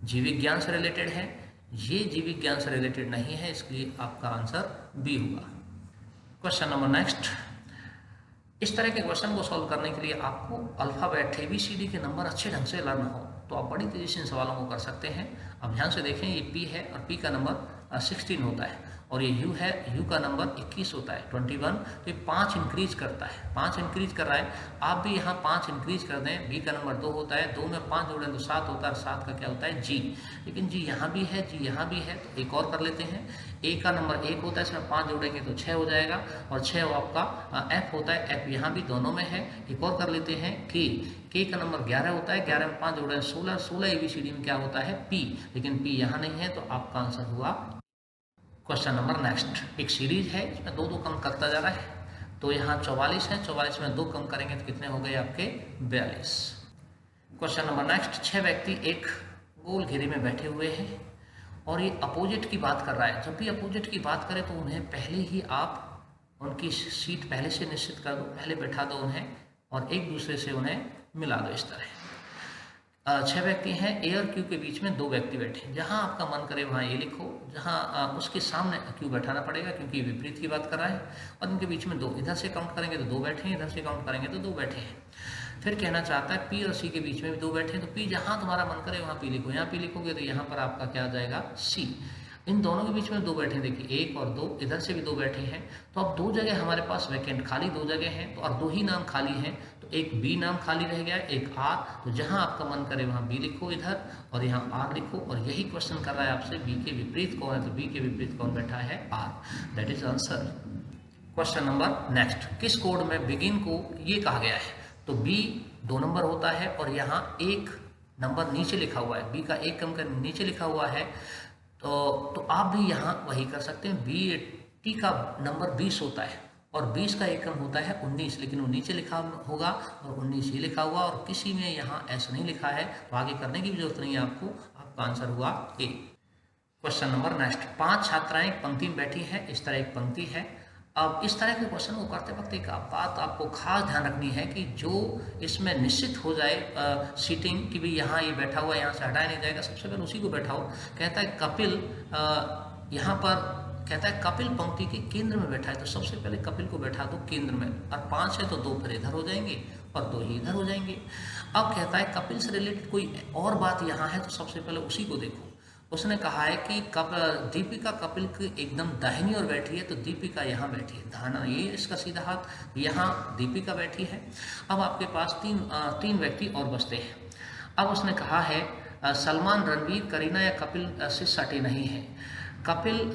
जीव विज्ञान से रिलेटेड है। ये जीव विज्ञान से रिलेटेड नहीं है, इसलिए आपका आंसर बी होगा। क्वेश्चन नंबर नेक्स्ट, इस तरह के क्वेश्चन को सॉल्व करने के लिए आपको अल्फ़ाबेट ABCD के नंबर अच्छे ढंग से लर्न हो, तो आप बड़ी तेज़ी से इन सवालों को कर सकते हैं। अब ध्यान से देखें, ये P है और P का नंबर 16 होता है, और ये U है, U का नंबर 21 होता है, 21। तो ये 5 इंक्रीज करता है, 5 इंक्रीज कर रहा है। आप भी यहाँ 5 इंक्रीज कर दें। B का नंबर 2 होता है, 2 में 5 जोड़ें तो 7 होता है, 7 का क्या होता है? G। लेकिन G यहाँ भी है, G यहाँ भी है, तो एक और कर लेते हैं। A का नंबर 1 होता है, इसमें 5 जोड़ेंगे तो 6 हो जाएगा, और 6 आपका F होता है, F यहाँ भी दोनों में है। एक और कर लेते हैं K का नंबर 11 होता है, 11 में 5 जोड़ें 16, 16 ABCD में क्या होता है? P, लेकिन P यहाँ नहीं है, तो आपका आंसर हुआ। क्वेश्चन नंबर नेक्स्ट, एक सीरीज है इसमें 2 कम करता जा रहा है। तो यहाँ 44 है, 44 में 2 कम करेंगे तो कितने हो गए आपके? 42। क्वेश्चन नंबर नेक्स्ट, 6 व्यक्ति एक गोल घेरे में बैठे हुए हैं और ये अपोजिट की बात कर रहा है। जब भी अपोजिट की बात करें तो उन्हें पहले ही आप उनकी सीट पहले से निश्चित कर दो, पहले बैठा दो उन्हें और एक दूसरे से उन्हें मिला दो। इस तरह 6 व्यक्ति हैं, ए और क्यू के बीच में 2 व्यक्ति बैठे। जहां आपका मन करे वहां ए लिखो, जहां उसके सामने क्यू बैठाना पड़ेगा क्योंकि विपरीत की बात कर रहा है। और इनके बीच में 2, इधर से काउंट करेंगे तो 2 बैठे हैं, इधर से काउंट करेंगे तो 2 बैठे हैं। फिर कहना चाहता है पी और सी के बीच में भी 2 बैठे हैं, तो पी जहां तुम्हारा मन करे वहां पी लिखो। यहाँ पी लिखोगे तो यहाँ पर आपका क्या आ जाएगा? सी। इन दोनों के बीच में 2 बैठे हैं, देखिए 1 और 2, इधर से भी 2 बैठे हैं। तो अब 2 जगह हमारे पास वैकेंट खाली 2 जगह हैं, तो और 2 ही नाम खाली हैं, तो एक बी नाम खाली रह गया, एक आर। तो जहां आपका मन करे वहां बी लिखो इधर और यहाँ आर लिखो। और यही क्वेश्चन कर रहा है आपसे बी के विपरीत कौन है, तो बी के विपरीत कौन बैठा है? R. That is answer. Question number next, किस कोड में बिगिन को ये कहा गया है? तो बी 2 नंबर होता है और यहाँ 1 नंबर नीचे लिखा हुआ है, बी का 1 कम कर नीचे लिखा हुआ है। तो आप भी यहाँ वही कर सकते हैं। BT का नंबर 20 होता है और 20 का एकम होता है 19, लेकिन वो नीचे लिखा होगा और 19 ही लिखा हुआ और किसी में यहाँ ऐसा नहीं लिखा है, तो आगे करने की भी जरूरत नहीं है आपको। आपका आंसर हुआ ए। क्वेश्चन नंबर नेक्स्ट, 5 छात्राएं एक पंक्ति में बैठी हैं, इस तरह एक पंक्ति है। अब इस तरह के क्वेश्चन को करते वक्त एक बात आपको खास ध्यान रखनी है कि जो इसमें निश्चित हो जाए सीटिंग कि भी यहाँ ये बैठा हुआ, यहाँ से हटाया नहीं जाएगा, सबसे पहले उसी को बैठाओ। कहता है कपिल, यहाँ पर कहता है कपिल पंक्ति के केंद्र में बैठा है, तो सबसे पहले कपिल को बैठा दो केंद्र में, और 5 है तो 2 फिर इधर हो जाएंगे और 2 ही इधर हो जाएंगे। अब कहता है कपिल से रिलेटेड कोई और बात यहाँ है, तो सबसे पहले उसी को देखो। उसने कहा है कि दीपिका कपिल की एकदम दाहिनी ओर बैठी है, तो दीपिका यहाँ बैठी है, धारणा ये इसका सीधा हाथ, यहाँ दीपिका बैठी है। अब आपके पास तीन व्यक्ति और बचते हैं। अब उसने कहा है सलमान, रणवीर, करीना या कपिल से सटे नहीं है। कपिल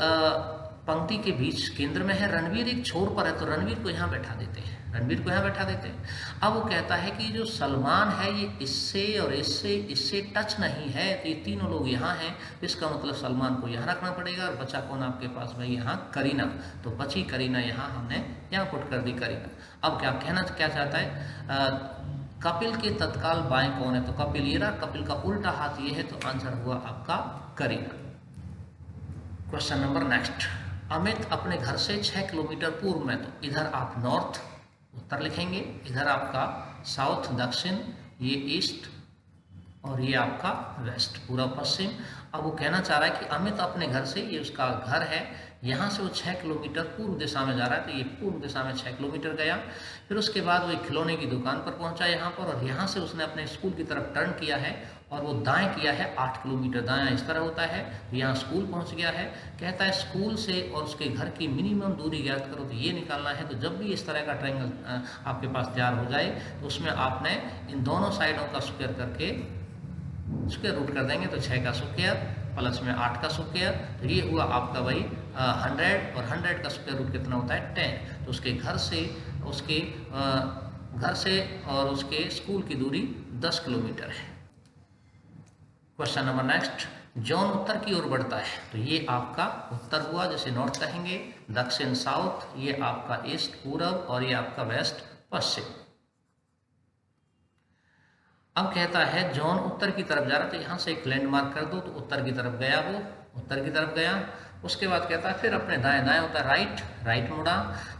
पंक्ति के बीच केंद्र में है, रणवीर एक छोर पर है, तो रणवीर को यहाँ बैठा देते हैं, रणवीर को यहाँ बैठा देते हैं। अब वो कहता है कि जो सलमान है ये इससे और इससे टच नहीं है, तो ये तीनों लोग यहाँ हैं, तो इसका मतलब सलमान को यहाँ रखना पड़ेगा। और बचा कौन आपके पास भाई, यहाँ करीना, तो बची करीना, यहाँ हमने यहाँ पुट कर दी करीना। अब क्या चाहता है, कपिल के तत्काल बाएं कौन है, तो कपिल ये रहा, कपिल का उल्टा हाथ ये है, तो आंसर हुआ आपका Kareena. Question number next, Amit अपने घर से 6 किलोमीटर पूर्व में, तो इधर आप नॉर्थ उत्तर लिखेंगे, इधर आपका साउथ दक्षिण, ये ईस्ट और ये आपका वेस्ट पूरा पश्चिम। अब वो कहना चाह रहा है कि अमित अपने घर से, ये उसका घर है, यहाँ से वो 6 किलोमीटर पूर्व दिशा में जा रहा है, तो ये पूर्व दिशा में 6 किलोमीटर गया। फिर उसके बाद वो एक खिलौने की दुकान पर पहुंचा यहाँ पर, और यहाँ से उसने अपने स्कूल की तरफ टर्न किया है और वो दाएं किया है 8 किलोमीटर, दायां इस तरह होता है, यहाँ स्कूल पहुँच गया है। कहता है स्कूल से और उसके घर की मिनिमम दूरी ज्ञात करो, तो ये निकालना है। तो जब भी इस तरह का ट्रायंगल आपके पास तैयार हो जाए, तो उसमें आपने इन दोनों साइडों का स्क्वायर करके स्क्वायर रूट कर देंगे, तो 6 का स्क्वायर प्लस में 8 का स्क्वायर, तो ये हुआ आपका भाई 100, और 100 का स्क्वायर रूट कितना होता है 10। तो उसके घर से और उसके स्कूल की दूरी 10 किलोमीटर है। क्वेश्चन नंबर नेक्स्ट, जॉन उत्तर की ओर बढ़ता है, तो ये आपका उत्तर हुआ, जैसे नॉर्थ कहेंगे, दक्षिण साउथ, ये आपका ईस्ट पूरब, और ये आपका वेस्ट पश्चिम। अब कहता है जॉन उत्तर की तरफ जा रहा, तो यहाँ से एक लैंडमार्क कर दो, तो उत्तर की तरफ गया, वो उत्तर की तरफ गया। उसके बाद कहता है फिर अपने दाएं, दाएं होता है राइट मुड़ा,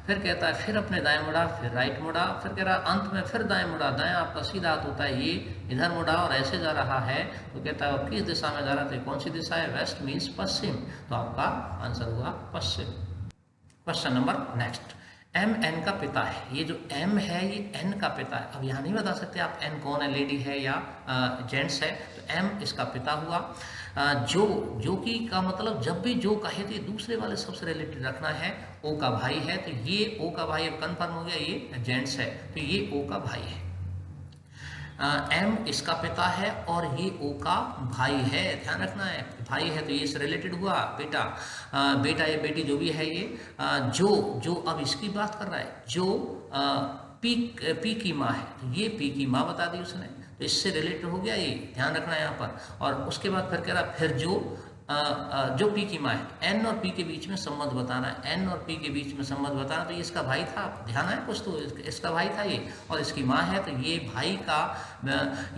फिर कहता है फिर अपने दाएं मुड़ा, फिर राइट मुड़ा, फिर कह रहा है अंत में फिर दाएं मुड़ा, दाएं आपका सीधा हाथ होता है, ये इधर मुड़ा और ऐसे जा रहा है। तो कहता है किस दिशा में जा रहा था, कौन सी दिशा है, वेस्ट मीन्स पश्चिम, तो आपका आंसर हुआ पश्चिम। Question number next, M N का पिता है, ये जो एम है ये एन का पिता है। अब यहाँ नहीं बता सकते आप एन कौन है, लेडी है या जेंट्स है, तो एम इसका पिता हुआ। जो की का मतलब जब भी जो कहे तो दूसरे वाले सबसे रिलेटेड रखना है। ओ का भाई है, तो ये ओ का भाई अब कन्फर्म हो गया, ये जेंट्स है, तो ये ओ का भाई है। एम इसका पिता है और ये ओ का भाई है, ध्यान रखना है, भाई है तो ये इससे रिलेटेड हुआ। बेटा बेटा या बेटी जो भी है ये, जो अब इसकी बात कर रहा है, जो पी की माँ है, तो ये पी की माँ बता दी उसने, तो इससे रिलेटेड हो गया, ये ध्यान रखना है यहाँ पर। और उसके बाद फिर कह रहा फिर जो पी की माँ है, एन और पी के बीच में संबंध बताना है, एन और पी के बीच में संबंध बताना, तो ये इसका भाई था, ध्यान है कुछ, तो इसका भाई था ये, और इसकी माँ है, तो ये भाई का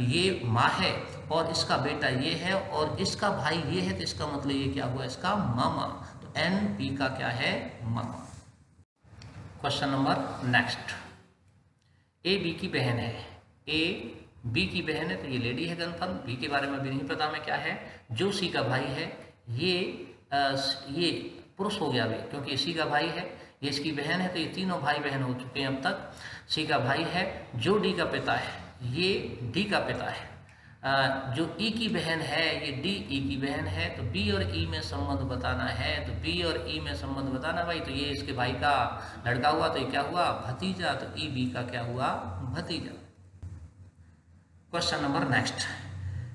ये माँ है, और इसका बेटा ये है, और इसका भाई ये है, तो इसका मतलब ये क्या हुआ, इसका मामा, तो एन पी का क्या है, मामा। Question number next, A B की बहन है, ए बी की बहन है, तो ये लेडी है कन्फर्म, बी के बारे में भी नहीं पता हमें क्या है। जो सी का भाई है, ये पुरुष हो गया अभी, क्योंकि सी का भाई है, ये इसकी बहन है, तो ये तीनों भाई बहन हो चुके हैं अब तक। सी का भाई है, जो डी का पिता है, ये डी का पिता है। जो ई की बहन है, ये डी ई की बहन है, तो बी और ई में संबंध बताना है, तो बी और ई में संबंध बताना भाई, तो ये इसके भाई का लड़का हुआ, तो ये क्या हुआ, भतीजा, तो ई बी का क्या हुआ, भतीजा। क्वेश्चन नंबर नेक्स्ट,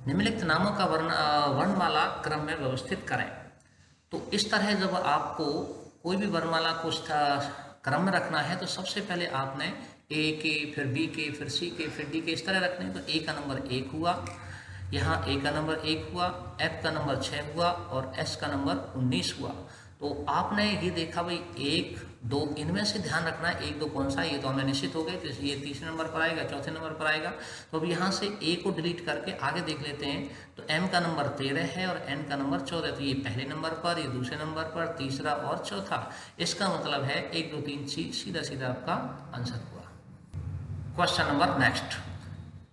निम्नलिखित नामों का वर्णमाला क्रम में व्यवस्थित करें। तो इस तरह जब आपको कोई भी वर्णमाला को क्रम में रखना है, तो सबसे पहले आपने ए के, फिर बी के, फिर सी के, फिर डी के, इस तरह रखने हैं। तो ए का नंबर 1 हुआ, यहाँ ए का नंबर 1 हुआ, एफ का नंबर 6 हुआ और एस का नंबर 19 हुआ। तो आपने ये देखा भाई 1, 2 इनमें से ध्यान रखना है 1, 2 कौन सा है, ये तो हमें निश्चित हो गए। तो ये तीसरे नंबर पर आएगा, चौथे नंबर पर आएगा। तो अब यहाँ से ए को डिलीट करके आगे देख लेते हैं। तो एम का नंबर 13 है और एन का नंबर 14। तो ये पहले नंबर पर, ये दूसरे नंबर पर, तीसरा और चौथा। इसका मतलब है 1, 2, 3 सीधा सीधा आपका आंसर हुआ। Question number next.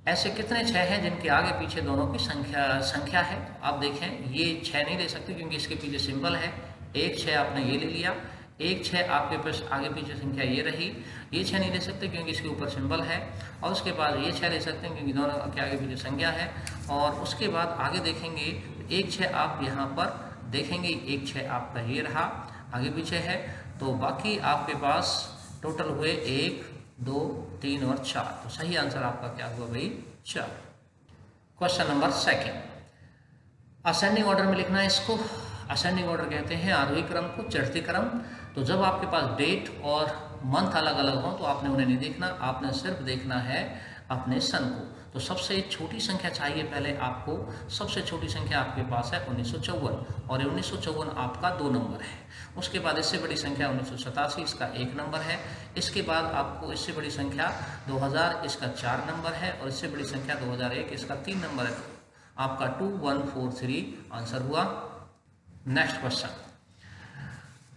ऐसे कितने 6 हैं जिनके आगे पीछे दोनों की संख्या है? आप देखें ये 6 नहीं ले सकते क्योंकि इसके पीछे सिंबल है। 1, 6 आपने ये ले लिया, 1, 6 आपके पास आगे पीछे संख्या ये रही। ये 6 नहीं ले सकते क्योंकि इसके ऊपर सिंबल है। और उसके बाद ये 6 ले सकते हैं क्योंकि दोनों के आगे पीछे संख्या है। और उसके बाद आगे देखेंगे 1, 6 आप यहाँ पर देखेंगे, 1, 6 आपका ये रहा, आगे पीछे है। तो बाकी आपके पास टोटल हुए 1, 2, 3 और 4। तो सही आंसर आपका क्या हुआ भाई? 4। Question number second. Ascending order में लिखना है इसको। असेंडिंग ऑर्डर कहते हैं आरोही क्रम को, चढ़ते क्रम। तो जब आपके पास डेट और मंथ अलग अलग हो तो आपने उन्हें नहीं देखना, आपने सिर्फ देखना है अपने सन को। तो सबसे छोटी संख्या चाहिए पहले आपको। सबसे छोटी संख्या आपके पास है 1954 और 1954 आपका 2 नंबर है। उसके बाद इससे बड़ी संख्या 1987, इसका 1 नंबर है। इसके बाद आपको इससे बड़ी संख्या 2000, इसका 4 नंबर है। और इससे बड़ी संख्या 2001, इसका 3 नंबर है। आपका 2143 आंसर हुआ। Next question.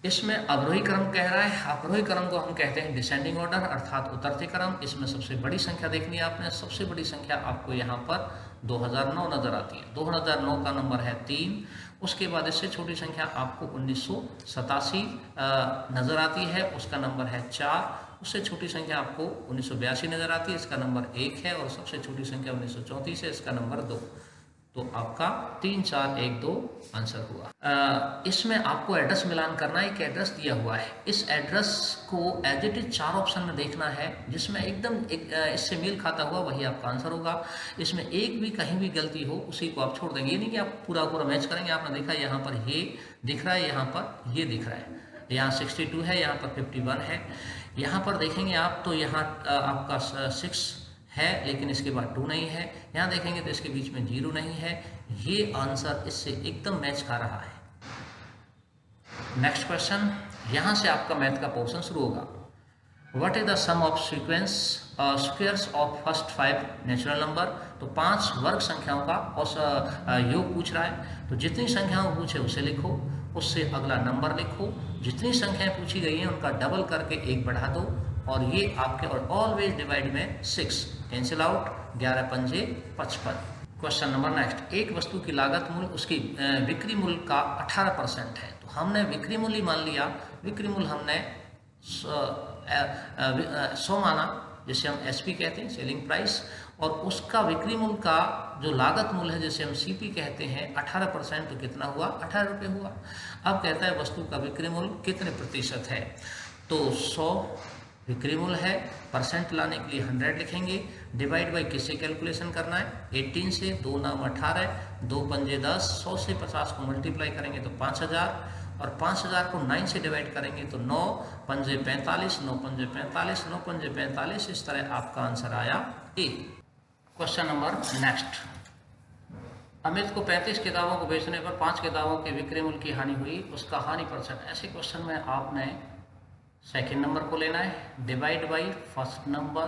इसमें अवरोही क्रम कह रहा है। अवरोही क्रम को हम कहते हैं डिसेंडिंग ऑर्डर अर्थात उतरते क्रम। इसमें सबसे बड़ी संख्या देखनी है आपने। सबसे बड़ी संख्या आपको यहाँ पर 2009 नजर आती है। 2009 का नंबर है 3। उसके बाद इससे छोटी संख्या आपको 1987 नजर आती है, उसका नंबर है 4। उससे छोटी संख्या आपको 1982 नजर आती है, इसका नंबर 1 है। और सबसे छोटी संख्या 1934 है, इसका नंबर 2। तो आपका 3, 4, 1, 2 आंसर हुआ। इसमें आपको एड्रेस मिलान करना है। एक एड्रेस दिया हुआ है, इस एड्रेस को एज इट इज 4 ऑप्शन में देखना है। जिसमें एकदम इससे मेल खाता हुआ वही आपका आंसर होगा। इसमें एक भी कहीं भी गलती हो उसी को आप छोड़ देंगे। ये नहीं कि आप पूरा मैच करेंगे। आपने देखा यहाँ पर ये दिख रहा है, यहाँ पर ये दिख रहा है, यहाँ 62 है, यहाँ पर 51 है। यहाँ पर देखेंगे आप तो यहाँ आपका 6 है लेकिन इसके बाद 2 नहीं है। यहाँ देखेंगे तो इसके बीच में 0 नहीं है। ये आंसर इससे एकदम मैच खा रहा है। Next question. यहाँ से आपका मैथ का पोर्शन शुरू होगा। What is the sum of squares of first 5 natural number? तो 5 वर्ग संख्याओं का योग पूछ रहा है। तो जितनी संख्याओं पूछे उसे लिखो, उससे अगला नंबर लिखो। जितनी संख्याएं पूछी गई हैं उनका डबल करके 1 बढ़ा दो। और ये आपके और ऑलवेज डिवाइड में 6 कैंसिल आउट, 11 पंजे 55। Question number next. एक वस्तु की लागत मूल्य उसकी बिक्री मूल्य का 18% है। तो हमने बिक्री मूल्य मान लिया। बिक्री मूल्य हमने 100 माना, जिसे हम एसपी कहते हैं, सेलिंग प्राइस। और उसका बिक्री मूल्य का जो लागत मूल्य है जिसे हम सीपी कहते हैं 18%, तो कितना हुआ? 18 रुपये हुआ। अब कहता है वस्तु का बिक्री मूल्य कितने प्रतिशत है? तो 100 बिक्री मूल्य है, परसेंट लाने के लिए 100 लिखेंगे। डिवाइड बाई किससे कैलकुलेशन करना है? 18 से। 2 नाम 18, 2 पंजे 10। 100 से 50 को मल्टीप्लाई करेंगे तो 5000। और 5000 को 9 से डिवाइड करेंगे तो 9 पंजे 45, 9 पंजे 45, 9 पंजे 45। इस तरह आपका आंसर आया A. Question number next. Amit को 35 किताबों को बेचने पर 5 किताबों के विक्रय मूल्य की हानि हुई, उसका हानि परसेंट। ऐसे क्वेश्चन में आपने सेकंड नंबर को लेना है। Divide by first number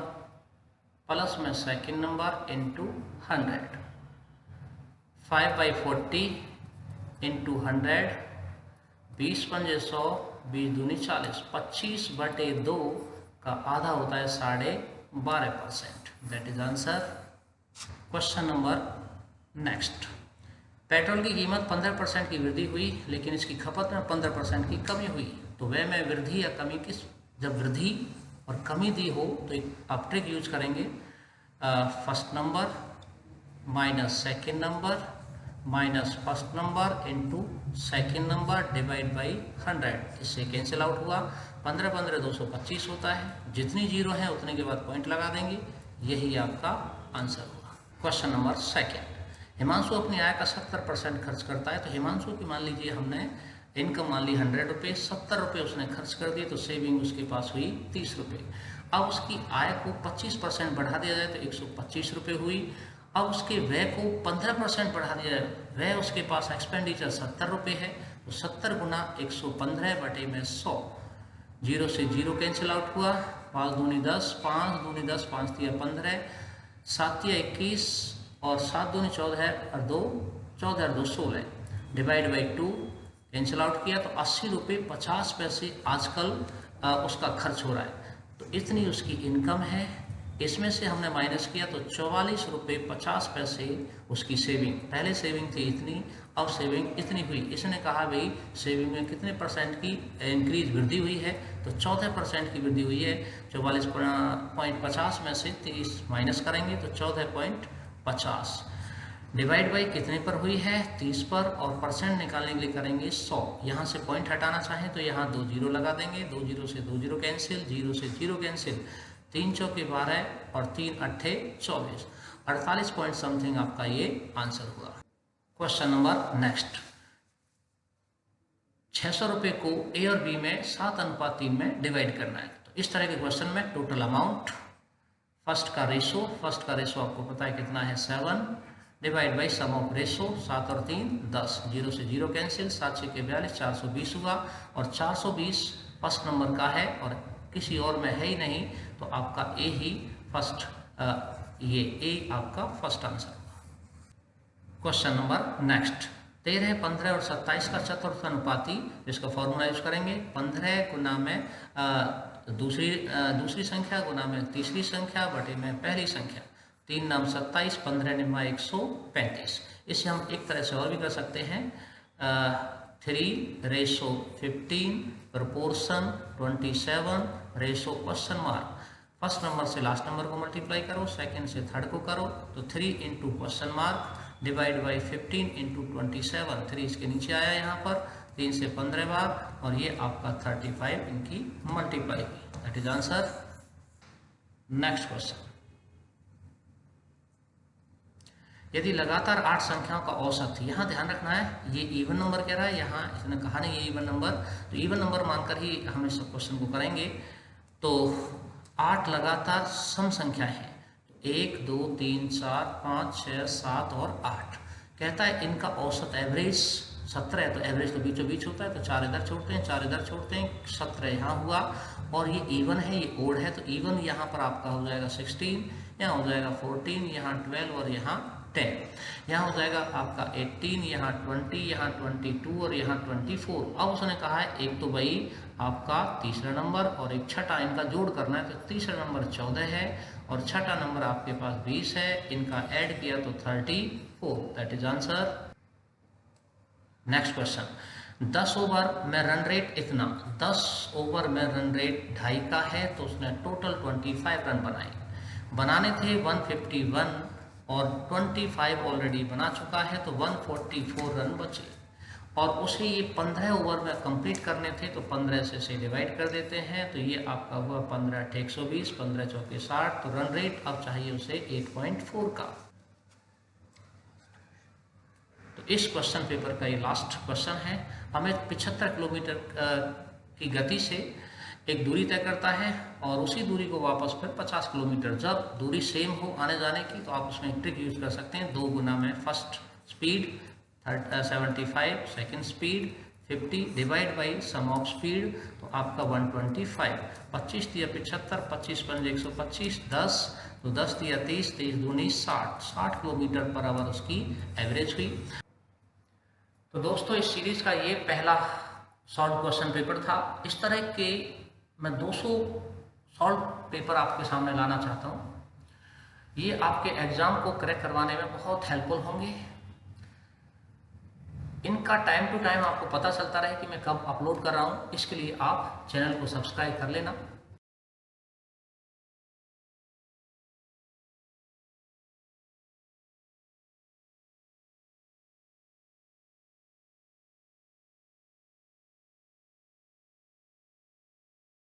plus में सेकंड नंबर इंटू 100। 5/40 इंटू 100, 20 पंजे 100, 20 दूनी 40। 25/2 का आधा होता है 12.5%। That is answer. Question number next. Petrol की कीमत 15% की वृद्धि हुई लेकिन इसकी खपत में 15% की कमी हुई। तो वह में वृद्धि या कमी किस? जब वृद्धि और कमी दी हो तो एक आप ट्रिक यूज करेंगे। First number minus second number minus first number into second number divide by 100। इससे कैंसिल आउट हुआ। 15 15 225 होता है। जितनी जीरो हैं उतने के बाद पॉइंट लगा देंगे। यही आपका आंसर होगा। Question number second. हिमांशु अपनी आय का 70% खर्च करता है। तो हिमांशु की मान लीजिए हमने इनकम मान ली 100 रुपये, 70 रुपये उसने खर्च कर दिए तो सेविंग उसके पास हुई 30 रुपये। अब उसकी आय को 25% बढ़ा दिया जाए तो 125 रुपये हुई। अब उसके व्यय को 15% बढ़ा दिया। व्यय उसके पास एक्सपेंडिचर 70 रुपये है, तो 70 गुना 115 बटे में 100, 0 से 0 कैंसिल आउट हुआ, 5 दूनी 10, 5 दूनी 10, 5 तिया 15, 7 तिया 21 और 7 दूनी 14 और 2 14 और 2 16, डिवाइड बाई 2 कैंसिल आउट किया तो 80 रुपये 50 पैसे आजकल उसका खर्च हो रहा है। तो इतनी उसकी इनकम है। इसमें से हमने माइनस किया तो 44 रुपये 50 पैसे उसकी सेविंग। पहले सेविंग थी इतनी, अब सेविंग इतनी हुई। इसने कहा भाई सेविंग में कितने परसेंट की इंक्रीज वृद्धि हुई है, तो 14% की वृद्धि हुई है। 44.50 में से 30 माइनस करेंगे तो 14.50, डिवाइड बाई कितने पर हुई है, 30 पर, और परसेंट निकालने के लिए करेंगे 100। यहाँ से पॉइंट हटाना चाहें तो यहाँ 2 जीरो लगा देंगे, 2 जीरो से 2 जीरो कैंसिल, 0 से 0 कैंसिल, 3 चौके 12 और 3 अट्ठे 24, 48 पॉइंट समथिंग आपका ये आंसर हुआ। क्वेश्चन नंबर नेक्स्ट, 600 रुपये को ए और बी में 7:3 में डिवाइड करना है। तो इस तरह के क्वेश्चन में टोटल अमाउंट, फर्स्ट का रेशो आपको पता है कितना है 7, divide by sum of ratio 7 और 3 10, 0 से 0 कैंसिल, 7 6 के 42, 420 हुआ, और 420 फर्स्ट नंबर का है और किसी और में है ही नहीं, तो आपका ए ही फर्स्ट, ये ए आपका फर्स्ट आंसर हुआ। क्वेश्चन नंबर नेक्स्ट, 13, 15 और 27 का चतुर्थ अनुपाती, जिसका फॉर्मूला यूज करेंगे 15 गुना में दूसरी संख्या गुना में तीसरी संख्या बटे में पहली संख्या, 3 नाम 27, 15 निम्मा 135। इसे हम एक तरह से और भी कर सकते हैं, 3 ratio 15 proportion 27 ratio question mark. First number से लास्ट नंबर को मल्टीप्लाई करो, सेकंड से थर्ड को करो, तो 3 into question mark divide by 15 into 27, 3 इसके नीचे आया यहाँ पर, 3 से 15 बार, और ये आपका 35 इनकी मल्टीप्लाई हुई। That is answer. Next question, यदि लगातार 8 संख्याओं का औसत, यहाँ ध्यान रखना है ये इवन नंबर कह रहा है, यहाँ इसने कहा नहीं ये इवन नंबर, तो इवन नंबर मानकर ही हम इस क्वेश्चन को करेंगे। तो 8 लगातार सम संख्या है, 1 2 3 4 5 6 7 और 8, कहता है इनका औसत एवरेज 17 है, तो एवरेज तो बीचों बीच होता है, तो 4 इधर छोड़ते हैं, 4 इधर छोड़ते हैं, 17 यहाँ हुआ, और ये इवन है, ये ओड है, तो इवन यहाँ पर आपका हो जाएगा 16, यहाँ हो जाएगा 14, यहाँ 12 और यहाँ 10, यहाँ हो जाएगा आपका 18, यहाँ 20, यहाँ 22 और यहाँ 24। अब उसने कहा है एक तो भाई आपका तीसरा नंबर और एक छठा, इनका जोड़ करना है, तो तीसरा नंबर 14 है और छठा नंबर आपके पास 20 है, इनका ऐड किया तो 34, that is answer. Next question, 10 over में रन रेट इतना, 10 ओवर में रन रेट 2.5 का है, तो उसने टोटल 25 रन बनाने थे 151 और 25 ऑलरेडी बना चुका है, तो 144 रन बचे, और उसे ये 15 ओवर में कंप्लीट करने थे, तो 15 से डिवाइड कर देते हैं, तो ये आपका हुआ 15 × 120, 15 चौके 60, तो रन रेट अब चाहिए उसे 8.4 का। तो इस क्वेश्चन पेपर का ये लास्ट क्वेश्चन है। हमें 75 किलोमीटर की गति से एक दूरी तय करता है और उसी दूरी को वापस फिर 50 किलोमीटर, जब दूरी सेम हो आने जाने की, तो आप उसमें एक ट्रिक यूज कर सकते हैं, 2 गुना में first speed 75, second speed 50, divide by sum of speed, तो आपका 125, 25 × 75, 25 × 125, 10, तो 10 × 30, 30 दूनी 60 किलोमीटर पर आवर उसकी एवरेज हुई। तो दोस्तों इस सीरीज का ये पहला सॉल्व क्वेश्चन पेपर था। इस तरह के मैं 200 सॉल्व पेपर आपके सामने लाना चाहता हूँ। ये आपके एग्जाम को क्रैक करवाने में बहुत हेल्पफुल होंगे। इनका टाइम टू टाइम आपको पता चलता रहे कि मैं कब अपलोड कर रहा हूँ, इसके लिए आप चैनल को सब्सक्राइब कर लेना।